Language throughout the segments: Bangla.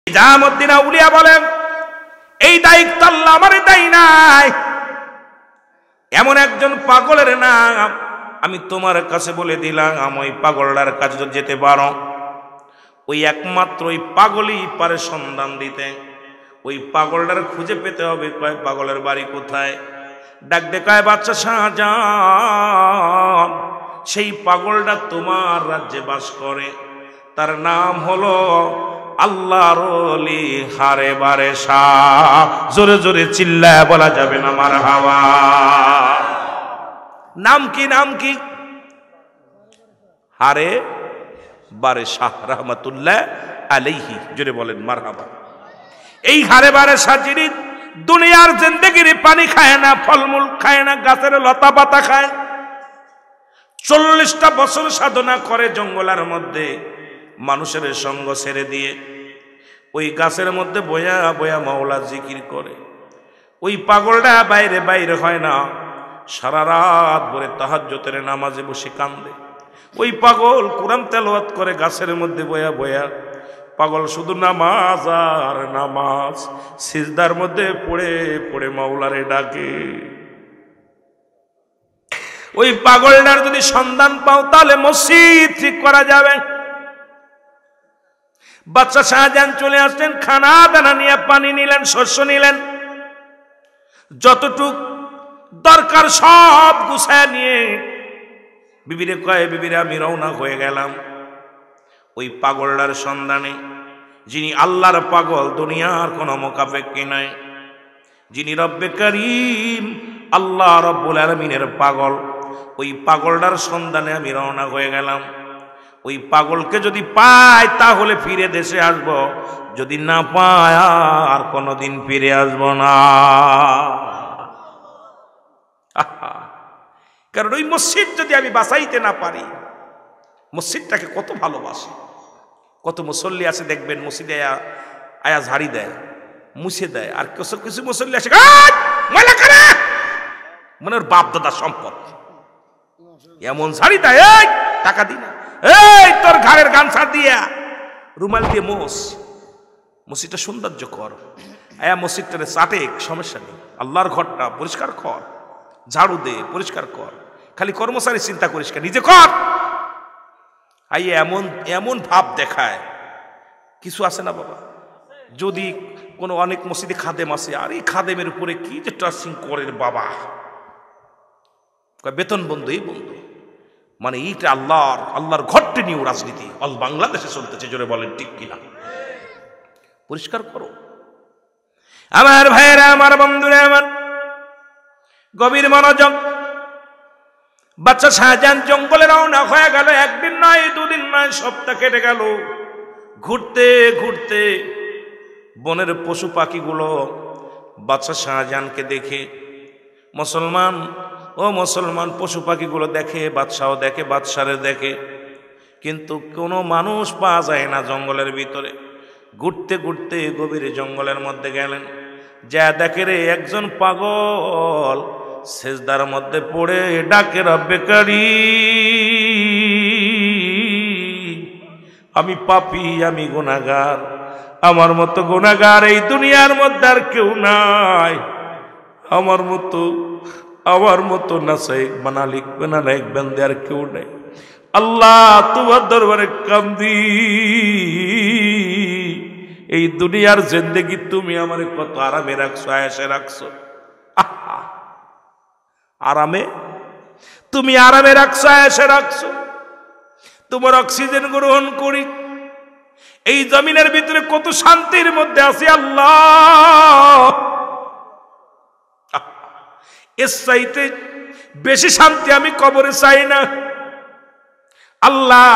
নিজামুদ্দিন আউলিয়া বলেন, এই দায়িত্ব আল্লাহ আমারে দেয় নাই। এমন একজন পাগলের নাম আমি তোমার কাছে বলে দিলাম, ওই পাগলটার কাছে যদি যেতে পারো, ওই একমাত্র ওই পাগলই পারে সন্ধান দিতে। ওই পাগলটার খুঁজে পেতে হবে। কয় পাগলের বাড়ি কোথায়? ডাক দেখায় বাচ্চা শাহজাহান, সেই পাগলটা তোমার রাজ্যে বাস করে, তার নাম হলো আল্লাহর ওলি হারে বারে শাহ। জোরে জোরে চিল্লায় বলা যাবে না মারহাবা। নাম কি? নাম কি? হারে বারে শাহ রহমাতুল্লাহ আলাইহি। জোরে বলেন মারহাবা। এই হারে বারে শাহ যিনি দুনিয়ার জিন্দেগির পানি খায় না, ফলমূল খায় না, গাছের লতা পাতা খায়, 40টা বছর সাধনা করে জঙ্গলের মধ্যে মানুষের সঙ্গ ছেড়ে দিয়ে ওই গাছের মধ্যে বয়া বয়া মাওলা জিকির করে। ওই পাগলটা বাইরে বাইরে হয় না, সারা রাত ভরে তাহাজ্জুদের নামাজে বসে কান্দে। ওই পাগল কোরআন তেলাওয়াত করে গাছের মধ্যে বয়া বয়া। পাগল শুধু নামাজ আর নামাজ, সিজদার মধ্যে পড়ে পড়ে মাওলারে ডাকে। ওই পাগলটার যদি সন্ধান পাও তাহলে মসজিদ ঠিক করা যাবে। বাচ্চা শাহজাহান চলে আসলেন, খানা দানা নিয়ে, পানি নিলেন, শস্য নিলেন, যতটুক দরকার সব গুছায় নিয়ে বিবিরে কয়ে, বিবিরে আমি রওনা হয়ে গেলাম ওই পাগলটার সন্ধানে, যিনি আল্লাহর পাগল, দুনিয়ার কোনো মোকাফেক্কি নাই, যিনি রব্বে করিম আল্লাহ রব্বুল আলামিনের পাগল। ওই পাগলটার সন্ধানে আমি রওনা হয়ে গেলাম। ওই পাগলকে যদি পাই তাহলে ফিরে দেশে আসব, যদি না পাই আর কোনোদিন ফিরে আসব না। কারণ ওই মসজিদ যদি আমি বাঁচাইতে না পারি, মসজিদটাকে কত ভালোবাসি। কত মুসল্লি আছে দেখবেন মসজিদে আয়া ঝাড়ি দেয়, মুছে দেয়, আর কিছু কিছু মুসল্লি আসে মনে ওর বাপ দাদার সম্পদ, এমন ঝাড়ি দেয়, এই টাকা দি না, এই তোর ঘাড়ের গামছা দিয়া রুমাল দিয়ে মসজিদটা সৌন্দর্য কর। আয়া মসজিদটারে চাটে, সমস্যা নেই, আল্লাহর ঘরটা পরিষ্কার কর, ঝাড়ু দে, পরিষ্কার কর, খালি কর্মচারী চিন্তা করিস কেন, নিজে কর। আইয়ে এমন এমন ভাব দেখায়। কিছু আছে না বাবা, যদি কোনো অনেক মসজিদে খাদেম আছে, আর এই খাদেমের উপরে কি যে ট্রাস্টিং করে বাবা, বেতন বন্ধু, এই বন্ধু, মানে এইটা আল্লাহর ঘরটি নিয়েও রাজনীতি অল বাংলাদেশে চলতেছে। জোরে বলেন ঠিক কিনা? পরিষ্কার করো আমার ভাইয়েরা, আমার বন্ধুরা, আমার গভীর মনোযোগ। বাচ্চা শাহজাহান জঙ্গলে রওনা হয়ে গেল। একদিন নয়, দুদিন নয়, সপ্তাহ কেটে গেল। ঘুরতে ঘুরতে বনের পশু পাখিগুলো বাচ্চা শাহজাহানকে দেখে, মুসলমান পশু পাখিগুলো দেখে, বাদশাও দেখে, বাদশারে দেখে, কিন্তু কোনো মানুষ পাওয়া যায় না জঙ্গলের ভিতরে। ঘুরতে ঘুরতে গভীর জঙ্গলের মধ্যে গেলেন, যা দেখে রে একজন পাগল সেজদার মধ্যে পড়ে ডাকে, রব্বে করিম, আমি পাপী, আমি গুনাহগার, আমার মতো গুনাহগার এই দুনিয়ার মধ্যে আর কেউ নাই, আমার মতো নাসাইক বানালিক বানালাইক বান্দে আর কেউ নাই। আল্লাহ তোমার দরবারে কান্দি, এই দুনিয়ার জিন্দেগি তুমি আমারে কত আরামে রাখছো, আয়েশে রাখছো। আরামে তুমি আরামে রাখছো, আয়েশে রাখছো। তোমার অক্সিজেন গ্রহণ করি, এই জমিনের ভিতরে কত শান্তির মধ্যে আছি আল্লাহ। এর চাইতে বেশি শান্তি আমি কবরে চাই না আল্লাহ।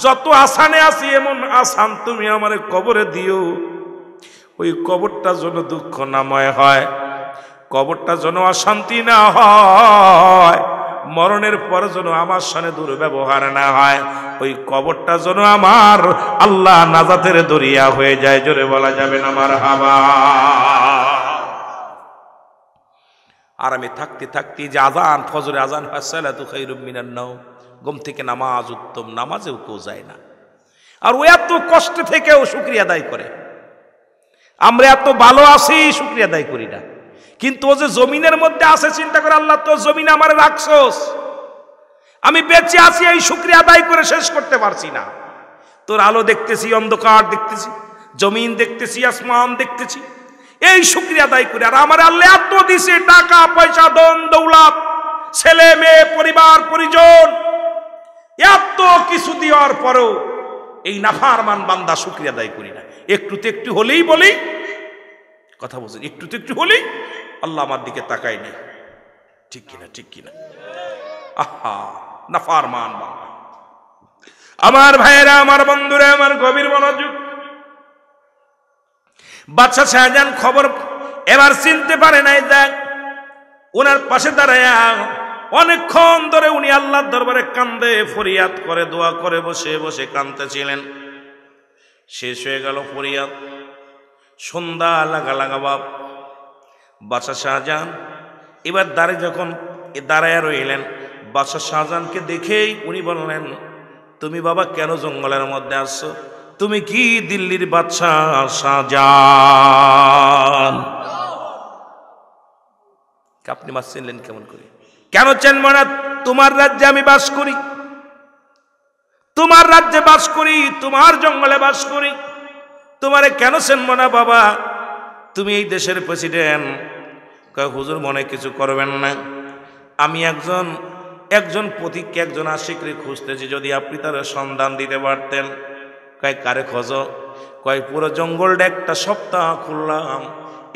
যত আসানে আছি এমন আসান তুমি আমারে কবরে দিও, ওই কবরটা যেন দুঃখ নাময় হয়, কবরটা যেন অশান্তি না হয়, মরণের পর যেন আমার সামনে দুর্ব্যবহার না হয়, ওই কবরটা যেন আমার আল্লাহ নাজাতের দরিয়া হয়ে যায়। জোরে বলা যাবে না মারহাবা। আরামে থাকতে থাকতে যে আজান, ফজরে আজান হয়, সালাতু খায়রুম মিনান নাওম, ঘুম থেকে নামাজ উত্তম, নামাজেও কেউ যায় না। আর ও এত কষ্ট থেকেও শুকরিয়া আদায় করে, আমরা এত ভালো আছি শুকরিয়া আদায় করি না। কিন্তু ও যে জমিনের মধ্যে আছে, চিন্তা করে আল্লাহ তো জমিনে আমার রাখছস, আমি বেঁচে আছি এই শুকরিয়া আদায় করে শেষ করতে পারছি না। তোর আলো দেখতেছি, অন্ধকার দেখতেছি, জমিন দেখতেছি, আসমান দেখতেছি, এই শুকরিয়া আদায় করে। আর আমার আল্লাহ এত দিছে, টাকা পয়সা, ধন দৌলত, ছেলে মেয়ে, পরিবার পরিজন, এত কিছু দেওয়ার পরেও এই নাফরমান বান্দা শুকরিয়া আদায় করি না। একটু তো একটু হলেই বলি, কথা বলছেন, একটু তো একটু হলেই আল্লাহ আমার দিকে তাকায় না। ঠিক কিনা, ঠিক কিনা? আহা, নাফরমান বান্দা। আমার ভাইয়েরা, আমার বন্ধুরা, আমার গভীর মনোযোগ। বাদশা শাহজাহান খবর এবার চিনতে পারে নাই, দেখ ওনার পাশে দাঁড়ায়া অনেকক্ষণ ধরে উনি আল্লাহর দরবারে কান্দে, ফরিয়াদ করে, দোয়া করে, বসে বসে কাঁদতেছিলেন। শেষ হয়ে গেল ফরিয়াদ, সন্ধ্যা লাগা বাপ। বাদশা শাহজাহান এবার যখন দাঁড়ায়া রইলেন, বাদশা শাহজাহানকে দেখেই উনি বললেন, তুমি বাবা কেন জঙ্গলের মধ্যে আসছো? তুমি কি দিল্লির বাদশা শাহজাহান? আপনি মাছ চিনলেন কেমন করে? কেন চেনব না? তোমার রাজ্যে আমি বাস করি, তোমার রাজ্যে বাস করি, তোমার জঙ্গলে বাস করি, তোমারে কেন চেনব না বাবা? তুমি এই দেশের প্রেসিডেন্ট। হুজুর মনে কিছু করবেন না, আমি একজন পথিককে, একজন আশিকরে খুঁজতেছি, যদি আপনি তার সন্ধান দিতে পারতেন। কয় কারে খোঁজ? কয় পুরো জঙ্গলটা একটা সপ্তাহ খুললাম,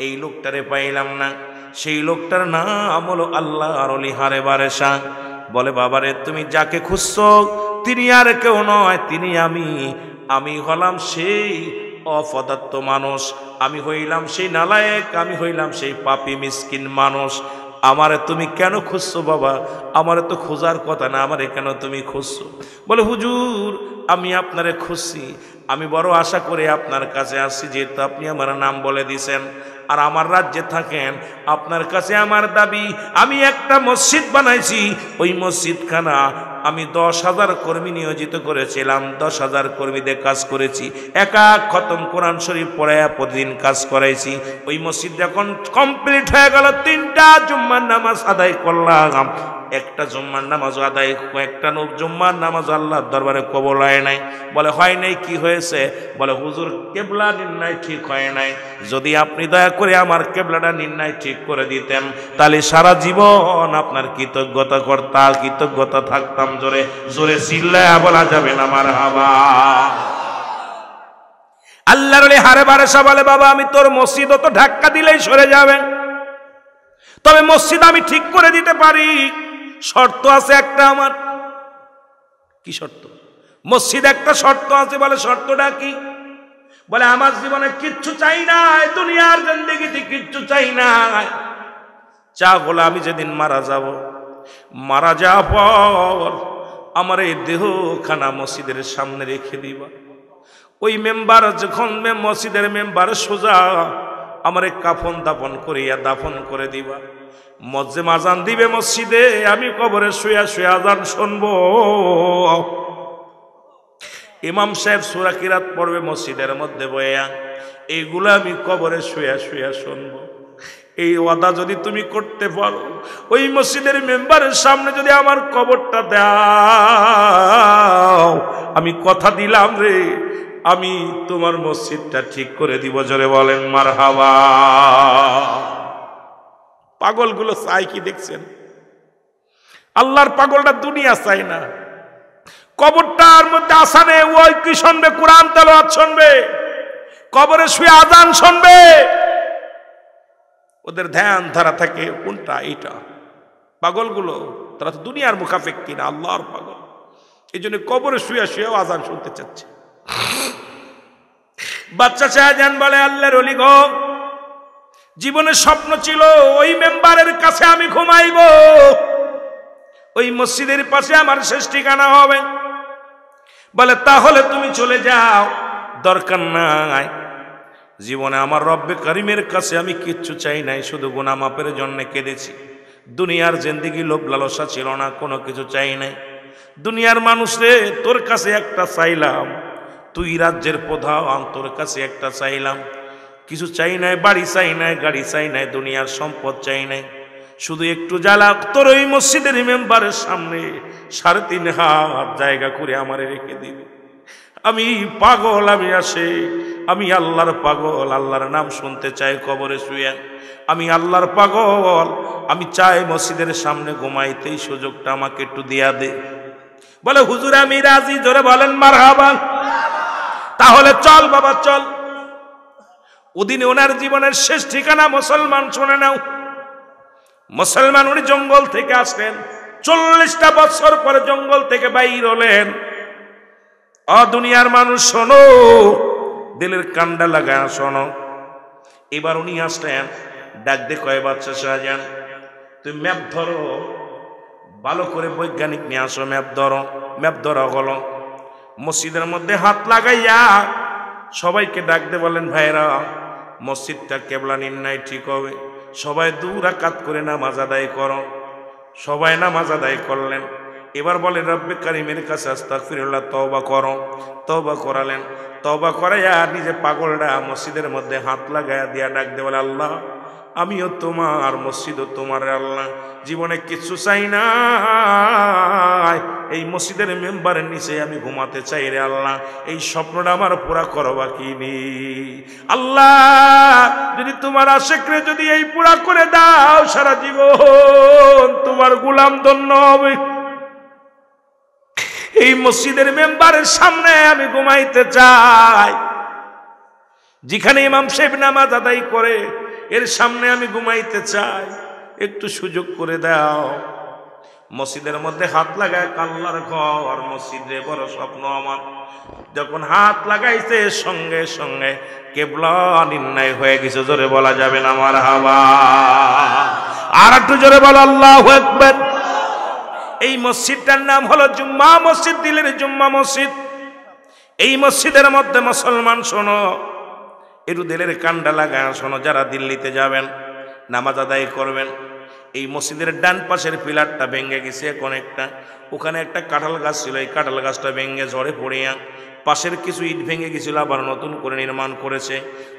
এই লোকটারে পাইলাম না। সেই লোকটার নাম হলো আল্লাহর ওলি হারে বারেশা। বলে বাবারে, তুমি যাকে খুঁজছো তিনি আর কেউ নয়, তিনি আমি হলাম সেই অপদার্থ মানুষ, আমি হইলাম সেই নালায়েক, আমি হইলাম সেই পাপী মিসকিন মানুষ। আমারে তুমি কেন খুঁজছো বাবা? আমারে তো খোঁজার কথা না, আমারে কেন তুমি খুঁজছো? বলে হুজুর, আমি আপনারে খুঁজছি, আমি বড় আশা করে আপনার কাছে আসছি, যেহেতু আপনি আমার নাম বলে দিছেন আর আমার রাজ্যে থাকেন। আপনার কাছে আমার দাবি, আমি একটা মসজিদ বানাইছি, ওই মসজিদখানা আমি 10,000 কর্মী নিয়োজিত করেছিলাম, 10,000 কর্মীদের কাজ করেছি, একা খতম কোরআন শরীফ পড়ায়া প্রতিদিন কাজ করাইছি। ওই মসজিদ যখন কমপ্লিট হয়ে গেল, 3টা জুম্মার নামাজ আদায় করলাম, একটা জুম্মার নামাজ আদায়, একটা জুম্মার নামাজ আল্লাহর দরবারে কবুল হয় নাই। বলে হয় নাই, কি হয়েছে? বলে হুজুর, কেবলা নির্ণয় ঠিক হয় নাই, যদি আপনি দয়া করে আমার কেবলাটা নির্ণয় ঠিক করে দিতেন, তাহলে সারা জীবন আপনার কৃতজ্ঞতা থাকতাম। জোরে জোরে চিল্লায়া বলা যাবে না মারহাবা। আল্লাহর ওলি হারে বারেশা বলে, বাবা আমি তোর মসজিদ তো ধাক্কা দিলেই সরে যাবে, তবে মসজিদ আমি ঠিক করে দিতে পারি, শর্ত আছে একটা আমার। কি শর্ত? মসজিদ একটা শর্ত আছে। বলে শর্তটা কি? বলে আমার জীবনে কিচ্ছু চাই না, দুনিয়ার জিন্দেগিতে কিচ্ছু চাই না, চা বলে আমি যেদিন মারা যাওয়ার পর আমার এই দেহখানা মসজিদের সামনে রেখে দিবা। ওই মেম্বার যখন মসজিদের মেম্বার সোজা আমারে কাফন দাফন করিয়া দাফন করে দিবা। মসজিদে আজান দিবে মসজিদে, আমি কবরে শুয়া শুয়া আজান শুনবো। ইমাম সাহেব সূরা কিরাত পড়বে মসজিদের মধ্যে বইয়া, এইগুলো আমি কবরে শুয়া শুয়া শুনবো। এই ওয়াদা যদি তুমি করতে পারো, ওই মসজিদের মেম্বারের সামনে যদি আমার কবরটা দাও, আমি কথা দিলাম রে, আমি তোমার মসজিদটা ঠিক করে দিব। জোরে বলেন মারহাবা। পাগলগুলো চাই কি দেখছেন? আল্লাহর পাগলটা দুনিয়া চাই না, কবরটার মধ্যে আসানে ওই কি শুনবে? কোরআন তেলাওয়াত শুনবে, কবরে শুয়ে আজান শুনবে। ওদের ধ্যান ধারা থাকে কোনটা? এইটা। পাগলগুলো তারা তো দুনিয়ার মুখাফেক কিনা, আল্লাহর পাগল। এই জন্য কবরে শুয়ে শুয়েও আজান শুনতে চাচ্ছে। বাদশা শাহজাহান বলে, আল্লাহর ওলি গো, জীবনের স্বপ্ন ছিল ওই মেম্বারের কাছে আমি ঘুমাইব, ওই মসজিদের পাশে আমার শেষ ঠিকানা হবে। বলে তাহলে তুমি চলে যাও, দরকার নাই। জীবনে আমার রব্বে করিমের কাছে আমি কিচ্ছু চাই নাই, শুধু গুনাহ মাফের জন্য কেঁদেছি। দুনিয়ার জিন্দেগি লোভ লালসা ছিল না, কোনো কিছু চাই নাই। দুনিয়ার মানুষ রে, তোর কাছে একটা চাইলাম, তুই রাজ্যের প্রধান, তোর কাছে একটা চাইলাম, কিছু চাই নাই, বাড়ি চাই নাই, গাড়ি চাই নাই, দুনিয়ার সম্পদ চাই নাই, শুধু একটু জ্বালা তোর ওই মসজিদের মেম্বারের সামনে 3.5 হাত জায়গা করে আমারে রেখে দিবি। আমি পাগল, আমি আসে, আমি আল্লাহর পাগল, আল্লাহর নাম শুনতে চাই কবরে শুয়ে, আমি আল্লাহর পাগল, আমি চাই মসজিদের সামনে ঘুমাইতেই সুযোগটা আমাকে একটু দিয়া দে। বলে হুজুর আমি রাজি, জোরে বলেন মারহাবা। তাহলে চল বাবা চল। ওদিনে ওনার জীবনের শেষ ঠিকানা মুসলমান, শুনে নাও, মুসলমান উনি জঙ্গল থেকে আসলেন, 40টা বছর পরে জঙ্গল থেকে বাইর হলেন। দুনিয়ার মানুষ শোনো, দিলের কান্ডা লাগায় শোনো। এবার উনি আসলেন, ডাক দিয়ে কয় বাচ্চা শাহজাহান তুই ম্যাপ ধরো, ভালো করে বৈজ্ঞানিক নিয়ে আসো, ম্যাপ ধরো। ম্যাপ ধরা হলো, মসজিদের মধ্যে হাত লাগাইয়া সবাইকে ডাক দিয়ে বলেন ভাইরা মসজিদটা কেবলা নির্ণয় ঠিক হবে, সবাই 2 রাকাত করে নামাজ আদায় করো। সবাই নামাজ আদায় করলেন। এবার বলেন রব্বে কারিমের কাছে আস্তাগফিরুল্লাহ, তওবা করো। তওবা করালেন, তওবা করাইয়া নিজে পাগলটা মসজিদের মধ্যে হাত লাগাইয়া দিয়া ডাক দিয়ে বলে আল্লাহ আমিও তোমার, মসজিদও তোমার আল্লাহ, জীবনে কিছু চাই না, এই মসজিদের মেম্বারের নিচে আমি ঘুমাতে চাই রে আল্লাহ, এই স্বপ্নটা আমার পুরা করো বাকি নেই। আল্লাহ যদি তোমার আশিকরে যদি এই পুরা করে দাও, সারা জীবন তোমার গোলাম ধন্য হবে। এই মসজিদের মেম্বারের সামনে আমি ঘুমাইতে চাই, যেখানে ইমাম সাহেব নামাজ আদায় করে এর সামনে আমি ঘুমাইতে চাই, একটু সুযোগ করে দাও। মসজিদের মধ্যে হাত লাগায়, আল্লাহর ঘর মসজিদে বড় স্বপ্ন আমার। যখন হাত লাগাইছে সঙ্গে সঙ্গে কেবলা নির্ণয় হয়ে গেছে, জোরে বলা যাবে না মারহাবা। আর একটু জোরে বলো আল্লাহু আকবার। এই মসজিদটার নাম হলো জুম্মা মসজিদ, দিলের জুম্মা মসজিদ। এই মসজিদের মধ্যে মুসলমান শোনো, একটু দিলের কান্ডা লাগায় শোনো, যারা দিল্লিতে যাবেন নামাজ আদায় করবেন, এই মসজিদের ডান পাশের পিলারটা ভেঙে গেছে এখন একটা, ওখানে একটা কাঁঠাল গাছ ছিল, এই কাঁঠাল গাছটা ভেঙে ঝড়ে পড়িয়া পাশের কিছু ইট ভেঙে গেছিল, আবার নতুন করে নির্মাণ করেছে।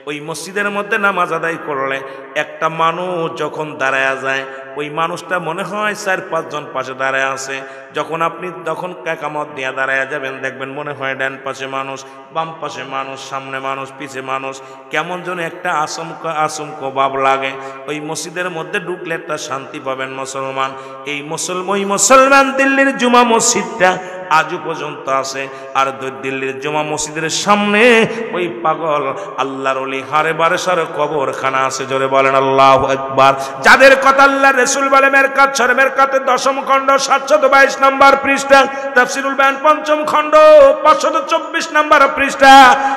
ওই মসজিদের মধ্যে নামাজ আদায় করলে একটা মানুষ যখন দাঁড়ায় যায়, ওই মানুষটা মনে হয় 4-5 জন পাশে দাঁড়ায় আছে। যখন আপনি তখন কাকামত দিয়ে দাঁড়ায় যাবেন, দেখবেন মনে হয় ডান পাশে মানুষ, বাম পাশে মানুষ, সামনে মানুষ, পিছে মানুষ, কেমন যেন একটা আচমকা ভাব লাগে। ওই মসজিদের মধ্যে ঢুকলে একটা শান্তি পাবেন মুসলমান। এই মুসলমান দিল্লির জুমা মসজিদটা আজও পর্যন্ত আছে। আর দিল্লির জুমা মসজিদের সামনে ওই পাগল আল্লাহর ওলি হারে বারেসার কবরখানা আছে, জোরে বলেন আল্লাহু আকবার। যাদের কথা আল্লাহ রাসূল বলে মেরকাত শরীফ, মেরকাতের 10ম খণ্ড 722 নম্বর পৃষ্ঠা, তাফসীরুল বায়ান 5ম খণ্ড 524 নম্বর পৃষ্ঠা,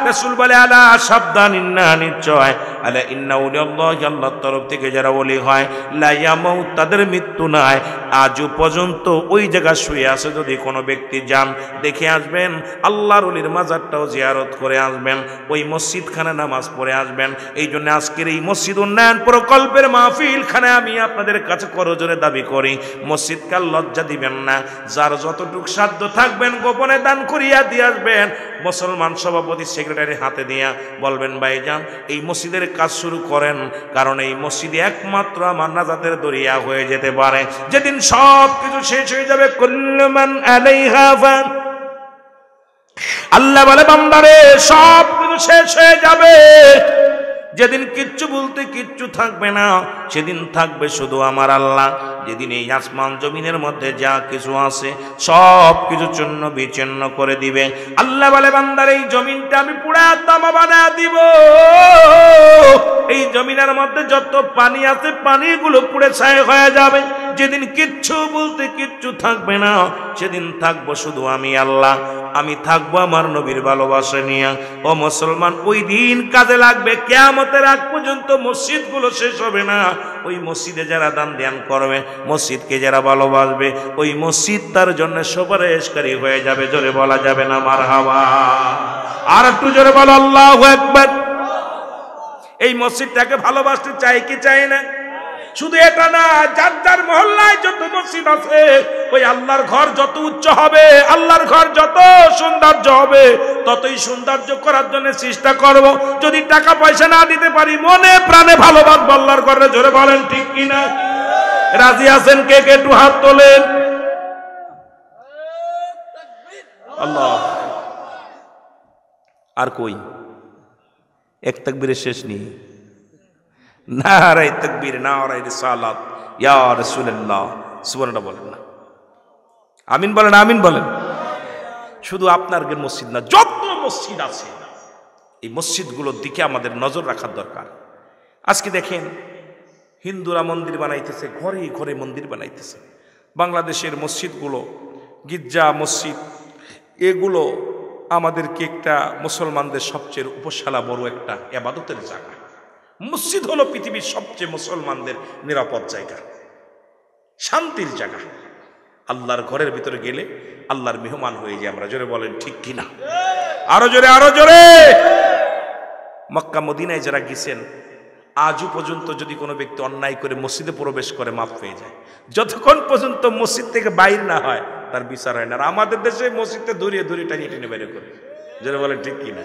রাসূল বলে আলা সাবধান, ইন্না নিশ্চয়, আলা ইন্না আউলিয়াল্লাহি, আল্লাহর তরফ থেকে যারা ওলি হয়, লা ইয়ামুত, তাদের মৃত্যু নাই। আজও পর্যন্ত ওই জায়গা শুয়ে আছে, যদি কোনো ব্যক্তি যান দেখে আসবেন, আল্লাহর ওলির মাজারটাও জিয়ারত করে আসবেন, ওই মসজিদখানে নামাজ পড়ে আসবেন। এই জন্য আজকের এই মসজিদ উন্নয়ন প্রকল্পের মাহফিলখানে আমি আপনাদের কাছে করজোরে দাবি করি, মসজিদকার লজ্জা দিবেন না, যার যতটুকু সাধ্য থাকবেন গোপনে দান করিয়া দিয়ে আসবেন। মুসলমান সভাপতি সেক্রেটারি হাতে দিয়া বলবেন ভাইজান এই মসজিদের কাজ শুরু করেন, কারণ এই মসজিদে একমাত্র আমার নাজাতের দরিয়া হয়ে যেতে পারে। যেদিন সব কিছু শেষ হয়ে যাবে, কুল্লু মান আলাইহা ফান, আল্লাহ বলে বান্দারে সব কিছু শেষ হয়ে যাবে, যেদিন কিচ্ছু বলতে কিচ্ছু থাকবে না, সেদিন থাকবে শুধু আমার আল্লাহ। যেদিন এই আসমান জমিনের মধ্যে যা কিছু আছে সব কিছু চূর্ণ বিচ্ছিন্ন করে দিবে। আল্লাহ বলে বান্দার এই জমিনটা আমি পুরা তামা বানায় দিব, এই জমিনের মধ্যে যত পানি আছে পানিগুলো পুড়ে ছাই হয়ে যাবে। যেদিন কিচ্ছু বলতে কিচ্ছু থাকবে না, সেদিন থাকবো শুধু আমি আল্লাহ, আমি থাকবো আমার নবীর ভালোবাসা নিয়ে। ও মুসলমান, ওই দিন কাজে লাগবে, কিয়ামতের আগ পর্যন্ত মসজিদগুলো শেষ হবে না। ওই মসজিদে যারা দান ধ্যান করবে, মসজিদকে যারা ভালোবাসবে, ওই মসজিদ তার জন্য সুপারিশকারী হয়ে যাবে, জোরে বলা যাবে না মারহাবা। আর একটু জোরে বলো আল্লাহু আকবার। এই মসজিদটাকে ভালোবাসতে চাই কি চাই না? শুধু এটা না, যার যার মহল্লায় যত মসজিদ আছে ওই আল্লাহর ঘর যত উচ্চ হবে, আল্লাহর ঘর যত সৌন্দর্য হবে, ততই সৌন্দর্য করার জন্য চেষ্টা করব। যদি টাকা পয়সা না দিতে পারি, মনে প্রাণে ভালোবাসবো আল্লাহর ঘরে। জোরে বলেন ঠিক কিনা? রাজি আছেন কে কে? একটু হাত তোলেন। আল্লাহ। আর কই এক তাকবীরের শেষ নেই। নারায়ে তাকবীর, নারায়ে রিসালাত, ইয়া রাসূলুল্লাহ। সুবহানাল্লাহ বলেন না? আমিন বলেন, আমিন বলেন। শুধু আপনার মসজিদ না, যত মসজিদ আছে এই মসজিদগুলোর দিকে আমাদের নজর রাখার দরকার। আজকে দেখেন হিন্দুরা মন্দির বানাইতেছে, ঘরে ঘরে মন্দির বানাইতেছে। বাংলাদেশের মসজিদগুলো, গির্জা মসজিদ, এগুলো আমাদেরকে একটা মুসলমানদের সবচেয়ে উপসালা বড় একটা ইবাদতের জায়গা। মসজিদ হলো পৃথিবীর সবচেয়ে মুসলমানদের নিরাপদ জায়গা, শান্তির জায়গা। আল্লাহর ঘরের ভিতরে গেলে আল্লাহর মেহমান হয়ে যায় আমরা। জোরে বলেন ঠিক কিনা? আরো জোরে, আরো জোরে। মক্কা মদিনায় যারা গেছেন, আজও পর্যন্ত যদি কোনো ব্যক্তি অন্যায় করে মসজিদে প্রবেশ করে মাফ পেয়ে যায়। যতক্ষণ পর্যন্ত মসজিদ থেকে বাইর না হয় তার বিচার হয় না। আর আমাদের দেশে মসজিদে ধরিয়ে ধরিয়ে টানিয়ে টেনে বের করে। যারা বলেন ঠিক কিনা?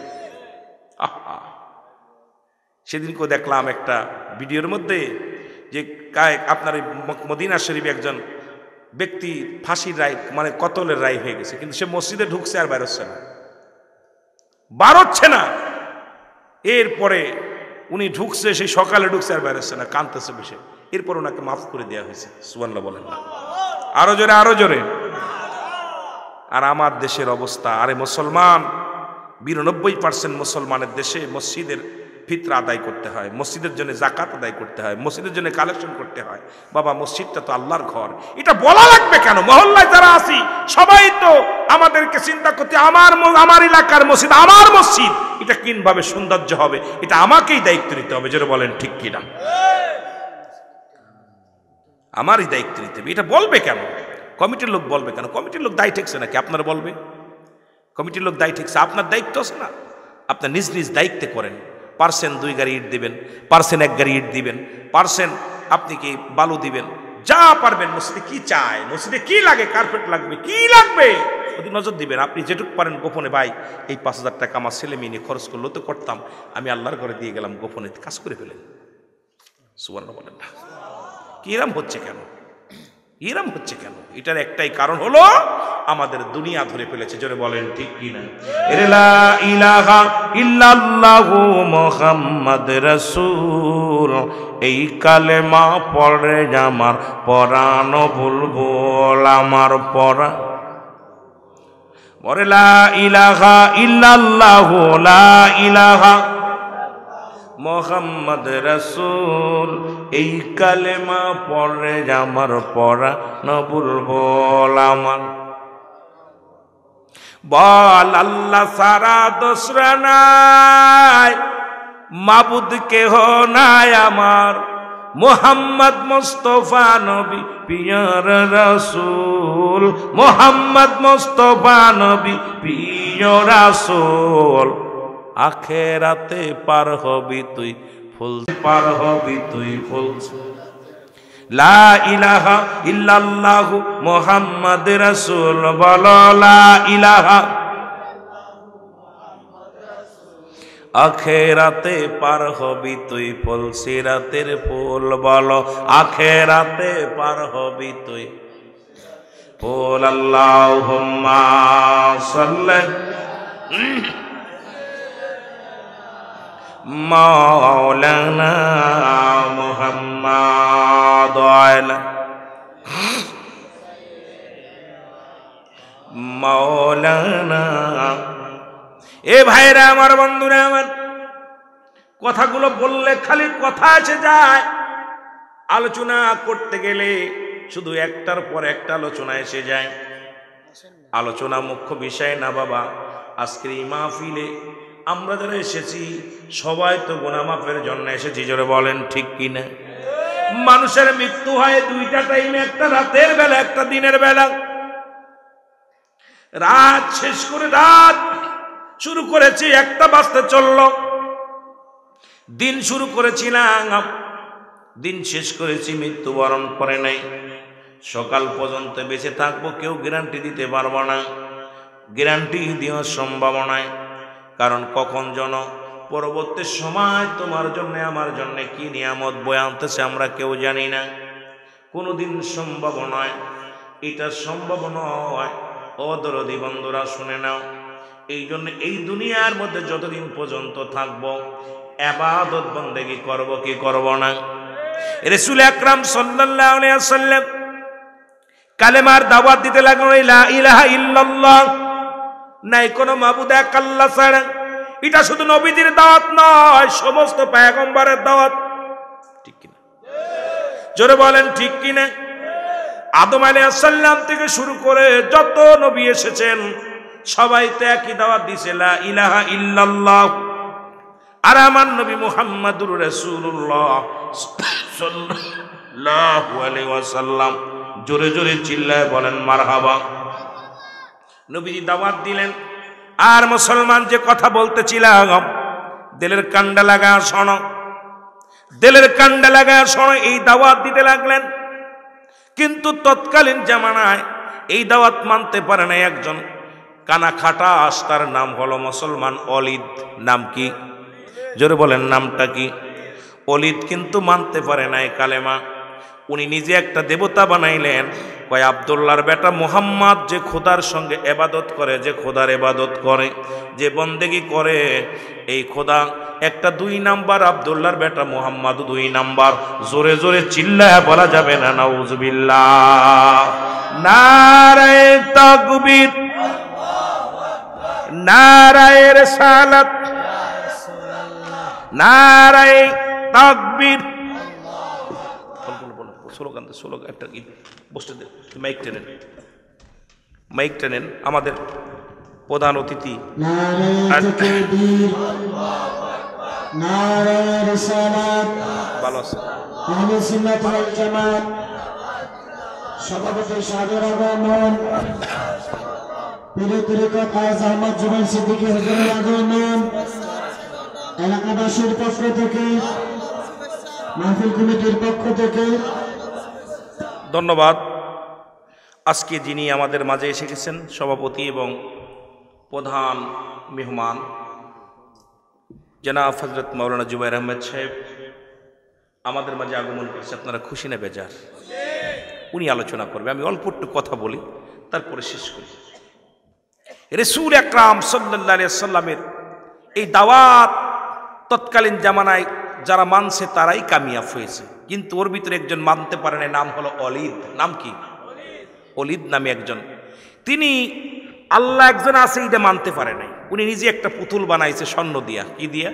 আহা, সেদিনকেও দেখলাম একটা ভিডিওর মধ্যে যে আপনার মদিনা শরীফে একজন ব্যক্তি ফাঁসির রায়, মানে কতলের রায় হয়ে গেছে, কিন্তু সে মসজিদে ঢুকছে আর বেরোচ্ছে না, বাড়ছে না। এরপরে উনি ঢুকছে, সেই সকালে ঢুকছে আর বেরোচ্ছে না, কাঁদতেছে বসে। এরপর ওনাকে মাফ করে দেওয়া হয়েছে। সুবহানাল্লাহ বলেন না? আরো জোরে, আরো জোরে। আর আমার দেশের অবস্থা, আরে মুসলমান 92% মুসলমানের দেশে মসজিদের ফিতরা আদায় করতে হয়, মসজিদের জন্য জাকাত আদায় করতে হয়, মসজিদের জন্য কালেকশন করতে হয়। বাবা, মসজিদটা তো আল্লাহর ঘর, এটা বলা লাগবে কেন? মহল্লায় যারা আছি সবাই তো আমাদেরকে চিন্তা করতে, আমার এলাকার মসজিদ, আমার মসজিদ, এটা কিভাবে সৌন্দর্য হবে, এটা আমাকেই দায়িত্ব নিতে হবে। যেটা বলেন ঠিক কিনা? আমারই দায়িত্ব নিতে হবে। এটা বলবে কেন? কমিটির লোক বলবে কেন? কমিটির লোক দায়ী ঠেকছে নাকি? আপনারা বলবে কমিটির লোক দায়ী ঠেকছে? আপনার দায়িত্ব আছে না? আপনার নিজ নিজ দায়িত্বে করেন। পারছেন 2 গাড়ি ইট দিবেন, পারছেন 1 গাড়ি ইট দিবেন, পারছেন আপনি কি বালু দিবেন, যা পারবেন। মসজিদে কি চায়, মসজিদে কি লাগে, কার্পেট লাগবে, কি লাগবে, ওদিকে নজর দিবেন। আপনি যেটুকু পারেন গোপনে, ভাই এই 5000 টাকা আমার ছেলে মেয়ে নিয়ে খরচ করলেও তো করতাম, আমি আল্লাহর ঘরে দিয়ে গেলাম, গোপনে কাজ করে ফেলেন। সুবহানাল্লাহ বলেন না? কি এরম হচ্ছে কেন? এরম হচ্ছে কেন? এটার একটাই কারণ হলো আমাদের দুনিয়া ধরে ফেলেছে। জোরে বলেন ঠিক কিনা? লা ইলাহা ইল্লাল্লাহু মুহাম্মাদ রাসূল, এই কালেমা পড়ে আমার পরাণ বুলবুল, আমার পরা বলে লা ইলাহা ইল্লাল্লাহু, লা ইলাহা মুহাম্মদ রাসূল, এই কালেমা পড়ে আমার পরাণ বুলবুল, আমার বল আল্লাহ সারা দোসরা নাই, মাবুদ কেহ নাই আমার, মুহাম্মদ মুস্তাফা নবী পিয়ার রাসূল, মুহাম্মদ মুস্তাফা নবী প্রিয় রাসূল, আখেরাতে পার হবি তুই ফুল, পার হবি তুই ফুল। লা ইলাহা ইল্লাল্লাহু মুহাম্মাদ রাসূল, বলো লা ইলাহা, আখেরাতে পার হবি তুই ফুল, সিরাতের ফুল, বলো আখেরাতে পার হবি তুই ফুল। আল্লাহুম্মা সাল্লি মাওলানা মুহাম্মাদ আলা মাওলানা। এ ভাইরা আমার, বন্ধুরা আমার, কথাগুলো বললে খালি কথা এসে যায়, আলোচনা করতে গেলে শুধু একটার পর একটা আলোচনা এসে যায়। আলোচনা মুখ্য বিষয় না বাবা। আজকের এই মাহফিলে আমরা যারা এসেছি সবাই তো গুনাহ মাফের জন্য এসেছি। জোরে বলেন ঠিক কিনা? মানুষের মৃত্যু হয় 2টা টাইমে, একটা রাতের বেলা, একটা দিনের বেলা। রাত শেষ করে, রাত শুরু করেছি 1টা বাজতে চলল, দিন শুরু করেছিলাম দিন শেষ করেছি, মৃত্যুবরণ করে নাই, সকাল পর্যন্ত বেঁচে থাকবো কেউ গ্যারান্টি দিতে পারবো না, গ্যারান্টি দেওয়ার সম্ভাবনায়। কারণ কখন যেন পরবর্তী সময় তোমার জন্য আমার জন্য কি নিয়ামত বয়ে আনতেছে আমরা কেউ জানি না, কোনোদিন সম্ভব নয়। এটা সম্ভব নয়। অদরদি বন্ধুরা শুনে নাও, এই জন্য এই দুনিয়ার মধ্যে যতদিন পর্যন্ত থাকবো ইবাদত বন্দেগী করব কি করব না। রাসূল আকরাম সাল্লাল্লাহু আলাইহি ওয়াসাল্লাম কালেমার দাওয়াত দিতে লাগলেন, লা ইলাহা ইল্লাল্লাহ, নাই কোনো মাবুদ এক আল্লাহ ছাড়া। এটা শুধু নবীদের দাওয়াত নয়, সমস্ত পয়গম্বরের দাওয়াত। ঠিক কিনা? জোরে বলেন ঠিক কিনা? আদম আলাইহিস সালাম থেকে শুরু করে যত নবী এসেছেন সবাই তো একই দাওয়াত দিয়েছে, লা ইলাহা ইল্লাল্লাহ। আর আমার নবী মুহাম্মদুর রাসূলুল্লাহ সাল্লাল্লাহু আলাইহি ওয়াসাল্লাম জোরে জোরে চিল্লায় বলেন মারহাবা। নবীজি দাওয়াত দিলেন, আর মুসলমান যে কথা বলতেছিলাম, দিলের কান্ডা লাগা শোনো, দিলের কান্ডা লাগা শোনো। এই দাওয়াত দিতে লাগলেন, কিন্তু তৎকালীন জামানায় এই দাওয়াত মানতে পারে না একজন কানা খাটাস, তার নাম হলো মুসলমান অলিদ। নাম কি? জোরে বলেন নামটা কি? অলিদ কিন্তু মানতে পারে নাই কালেমা। উনি নিজে একটা দেবতা বানাইলেন, কয় আব্দুল্লাহর বেটা মুহাম্মদ যে খোদার সঙ্গে ইবাদত করে, যে খোদার ইবাদত করে, যে বন্দেগী করে, এই খোদা একটা 2 নাম্বার, আব্দুল্লাহর বেটা মুহাম্মদ 2 নাম্বার। জোরে জোরে চিল্লায় বলা যাবে না নাউজুবিল্লাহ। নারায়ে তাকবীর, নারায়ে রিসালাত, নারায়ে তাকবীর। স্লোগান একটা কি বসতে দেন, মাইক টেনেন, মাইক টেনেন। আমাদের প্রধান অতিথি ভালো আছে, সভাপতি সাদর আগমন, পীরে তরিকত আজ আহমদ জুবাইর সিদ্দিকী হুজুরের আগমন, এলাকাবাসীর পক্ষ থেকে, মাহফিল কমিটির পক্ষ থেকে ধন্যবাদ। আজকে যিনি আমাদের মাঝে এসে গেছেন, সভাপতি এবং প্রধান মেহমান জনাব হযরত মাওলানা জুবাইর আহমেদ সাহেব আমাদের মাঝে আগমন করেছে। আপনারা খুশি না বেজার? উনি আলোচনা করবে, আমি অল্প একটু কথা বলি, তারপরে শেষ করি। রাসূল আকরাম সাল্লাল্লাহু আলাইহি ওয়াসাল্লামের এই দাওয়াত তৎকালীন জামানায় যারা মানছে তারাই কামিয়াব হয়েছে, কিন্তু ওর ভিতরে একজন মানতে পারে না, নাম হলো অলিদ। নাম কি? অলিদ নামে একজন। তিনি আল্লাহ একজন আছে এটা মানতে পারে নাই। উনি নিজে একটা পুতুল বানাইছে স্বর্ণ দিয়া। কি দিয়া?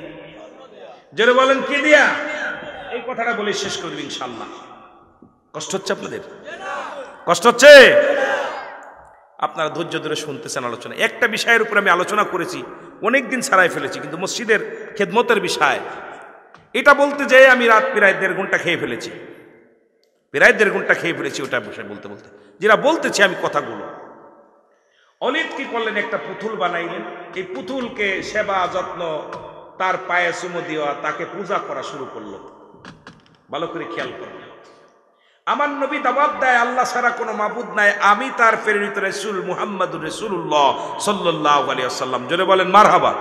জোরে বলেন কি দিয়া? এই কথাটা বলে শেষ করব ইনশাআল্লাহ। কষ্ট হচ্ছে আপনাদের? কষ্ট হচ্ছে? আপনারা ধৈর্য ধরে শুনতেছেন আলোচনা। একটা বিষয়ের উপর আমি আলোচনা করেছি, অনেক দিন ছাড়াই ফেলেছি, কিন্তু মসজিদের খেদমতের বিষয় এটা বলতে যেয়ে আমি রাত প্রায় 1.5 ঘন্টা খেয়ে ফেলেছি, প্রায় 1.5 ঘন্টা খেয়ে ফেলেছি ওটা বিষয় বলতে বলতে। যেটা বলতেছি আমি কথাগুলো, অলিদ কি করলেন? একটা পুতুল বানাইলেন। এই পুতুলকে সেবা যত্ন, তার পায়ে চুমো দেওয়া, তাকে পূজা করা শুরু করলো। ভালো করে খেয়াল করবেন, আমার নবী দাওয়াত দেয় আল্লাহ ছাড়া কোনো মাবুদ নাই, আমি তার প্রেরিত রাসূল মুহাম্মদুর রাসূলুল্লাহ সাল্লাল্লাহু আলাইহি ওয়াসাল্লাম। জোরে বলেন মারহাবা।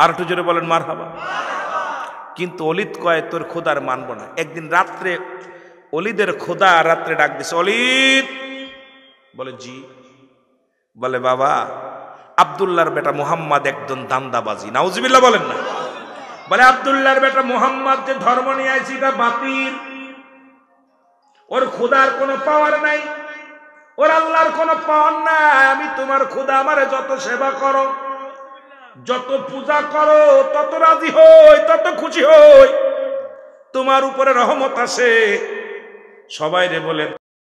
আর একটু জোরে বলেন মারহাবা। কিন্তু অলিদ কয় তোর খোদার মানব না। একদিন রাত্রে অলিদের খোদা রাত্রে ডাক দিছে, অলিদ। বলে জি। বলে বাবা, আব্দুল্লাহর বেটা মুহাম্মদ একজন দান্দাবাজি। নাউজুবিল্লাহ বলেন না। বলে আব্দুল্লাহর বেটা মুহাম্মদ যে ধর্ম নিয়ে আইছে এটা বাতিল, ওর খোদার কোনো পাওয়ার নাই, ওর আল্লাহর কোনো পাওয়ার নাই। আমি তোমার খোদা, আমারে যত সেবা করো, যত পূজা করো, তত রাজি হই, তত খুশি হই, তোমার উপরে রহমত আসে। সবাই রে বলে